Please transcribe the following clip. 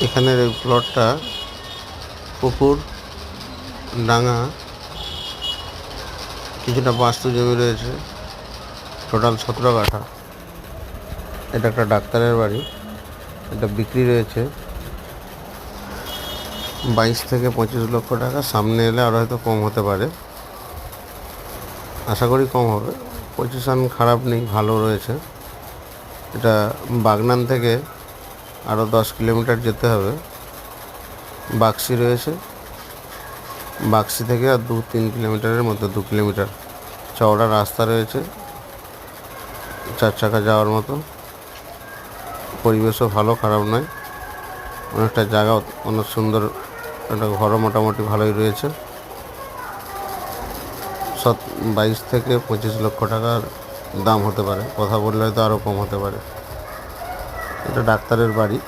এখানের এই প্লটটা পুকুর ডাঙা কিছুটা বাস্তু জমি রয়েছে, টোটাল 17 কাঠা। এটা একটা ডাক্তারের বাড়ি, এটা বিক্রি রয়েছে 22 থেকে 25 লক্ষ টাকা। সামনে এলে আরও হয়তো কম হতে পারে, আশা করি কম হবে। পজিশন খারাপ নেই, ভালো রয়েছে। এটা বাগনান থেকে আরও 10 কিলোমিটার যেতে হবে। বাক্সি রয়েছে, বাক্সি থেকে আর 2-3 কিলোমিটারের মধ্যে, 2 কিলোমিটার চওড়া রাস্তা রয়েছে, 4 চাকা যাওয়ার মতো। পরিবেশও ভালো, খারাপ নয়। অনেকটা জায়গা অনেক সুন্দর, একটা ঘরও মোটামুটি ভালোই রয়েছে। 22 থেকে 25 লক্ষ টাকার দাম হতে পারে, কথা বললে হয়তো আরও কম হতে পারে। এটা ডাক্তারের বাড়ি।